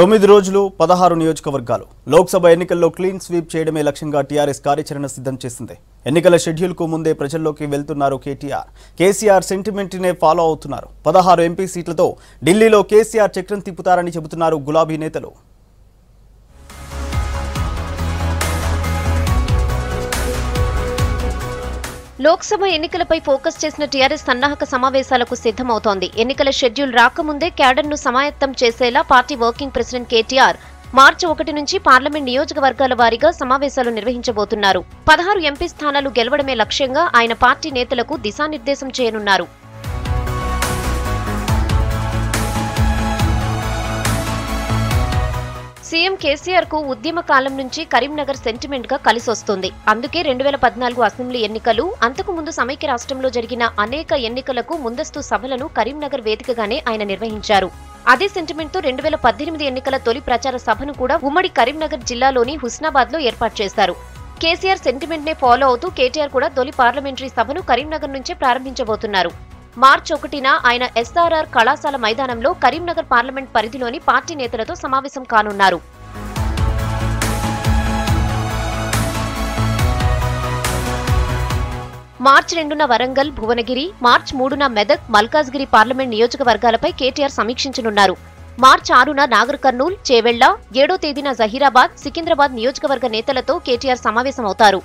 9 రోజులు 16 నియోజకవర్గాలు లోక్సభ ఎన్నికల్లో క్లీన్ స్వీప్ చేయడమే లక్ష్యంగా టీఆర్ఎస్ కార్యాచరణ సిద్ధం చేసింది. ఎన్నికల షెడ్యూల్ కు ముందే ప్రజల్లోకి వెళ్తున్నారు కేసీఆర్ సెంటిమెంట్ నే ఫాలో అవుతున్నారు. 16 ఎంపీ సీట్లతో ఢిల్లీలో కేసీఆర్ చక్రం తిప్పుతారని చెబుతున్నారు గులాబీ నేతలు. లోక్సభ ఎన్నికలపై ఫోకస్ చేసిన టీఆర్ఎస్ సన్నాహక సమావేశాలకు సిద్ధమవుతోంది. ఎన్నికల షెడ్యూల్ రాకముందే క్యాడర్ను సమాయత్తం చేసేలా పార్టీ వర్కింగ్ ప్రెసిడెంట్ కేటీఆర్ మార్చి 1 నుంచి పార్లమెంట్ నియోజకవర్గాల వారీగా సమావేశాలు నిర్వహించబోతున్నారు. 16 ఎంపీ స్థానాలు గెలవడమే లక్ష్యంగా ఆయన పార్టీ నేతలకు దిశానిర్దేశం చేయనున్నారు. సీఎం కేసీఆర్ కు ఉద్యమ కాలం నుంచి కరీంనగర్ సెంటిమెంట్ గా కలిసొస్తుంది. అందుకే 2014 అసెంబ్లీ ఎన్నికలు, అంతకుముందు సమైక్య రాష్ట్రంలో జరిగిన అనేక ఎన్నికలకు ముందస్తు సభలను కరీంనగర్ వేదికగానే ఆయన నిర్వహించారు. అదే సెంటిమెంట్ తో 2018 ఎన్నికల తొలి ప్రచార సభను కూడా ఉమ్మడి కరీంనగర్ జిల్లాలోని హుస్నాబాద్ లో ఏర్పాటు చేశారు. కేసీఆర్ సెంటిమెంట్ నే ఫాలో అవుతూ కేటీఆర్ కూడా తొలి పార్లమెంటరీ సభను కరీంనగర్ నుంచే ప్రారంభించబోతున్నారు. మార్చి 1న ఆయన ఎస్ఆర్ఆర్ కళాశాల మైదానంలో కరీంనగర్ పార్లమెంట్ పరిధిలోని పార్టీ నేతలతో సమావేశం కానున్నారు. మార్చి 2న వరంగల్, భువనగిరి, మార్చి 3న మెదక్, మల్కాజ్గిరి పార్లమెంట్ నియోజకవర్గాలపై కేటీఆర్ సమీక్షించనున్నారు. మార్చి 6న నాగర్ కర్నూల్, చేవెళ్ల, 7వ తేదీన జహీరాబాద్, సికింద్రాబాద్ నియోజకవర్గ నేతలతో కేటీఆర్ సమావేశమవుతారు.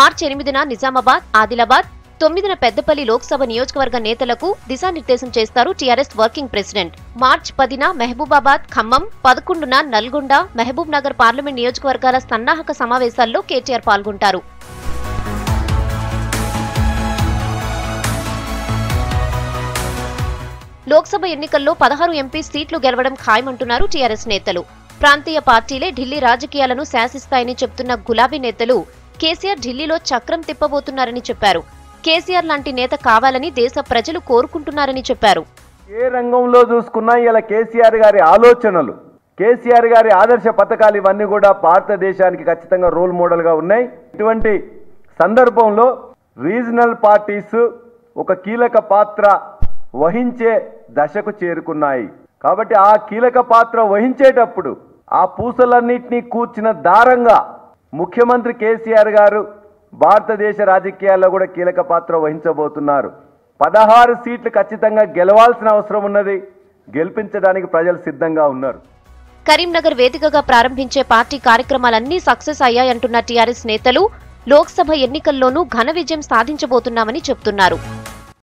మార్చి 8న నిజామాబాద్, ఆదిలాబాద్, 9న పెద్దపల్లి లోక్సభ నియోజకవర్గ నేతలకు దిశానిర్దేశం చేస్తారు టీఆర్ఎస్ వర్కింగ్ ప్రెసిడెంట్. మార్చి 10న మహబూబాబాద్, ఖమ్మం, 11న నల్గొండ, మహబూబ్ నగర్ పార్లమెంట్ నియోజకవర్గాల సన్నాహక సమావేశాల్లో కేటీఆర్ పాల్గొంటారు. లోక్సభ ఎన్నికల్లో 16 ఎంపీ సీట్లు గెలవడం ఖాయమంటున్నారు టీఆర్ఎస్ నేతలు. ప్రాంతీయ పార్టీలే ఢిల్లీ రాజకీయాలను శాసిస్తాయని చెబుతున్న గులాబీ నేతలు కేసీఆర్ ఢిల్లీలో చక్రం తిప్పబోతున్నారని చెప్పారు. కేసీఆర్ లాంటి నేత కావాలని దేశ ప్రజలు కోరుకుంటున్నారని చెప్పారు. ఏ రంగంలో చూసుకున్నా ఇలా కేసీఆర్ గారి ఆలోచనలు, కేసీఆర్ గారి ఆదర్శ పథకాలు ఇవన్నీ కూడా భారతదేశానికి ఖచ్చితంగా రోల్ మోడల్ గా ఉన్నాయి. ఇటువంటి సందర్భంలో రీజనల్ పార్టీస్ ఒక కీలక పాత్ర వహించే దశకు చేరుకున్నాయి. కాబట్టి ఆ కీలక పాత్ర వహించేటప్పుడు ఆ పూసలన్నింటినీ కూర్చిన దారంగా ముఖ్యమంత్రి కేసీఆర్ గారు భారతదేశ రాజకీయాల్లో కూడా కీలక పాత్ర వహించబోతున్నారు. 16 సీట్లు ఖచ్చితంగా గెలవాల్సిన అవసరం ఉన్నది. గెలిపించడానికి ప్రజలు సిద్ధంగా ఉన్నారు. కరీంనగర్ వేదికగా ప్రారంభించే పార్టీ కార్యక్రమాలన్నీ సక్సెస్ అయ్యాయంటున్న టీఆర్ఎస్ నేతలు లోక్సభ ఎన్నికల్లోనూ ఘన విజయం సాధించబోతున్నామని చెబుతున్నారు.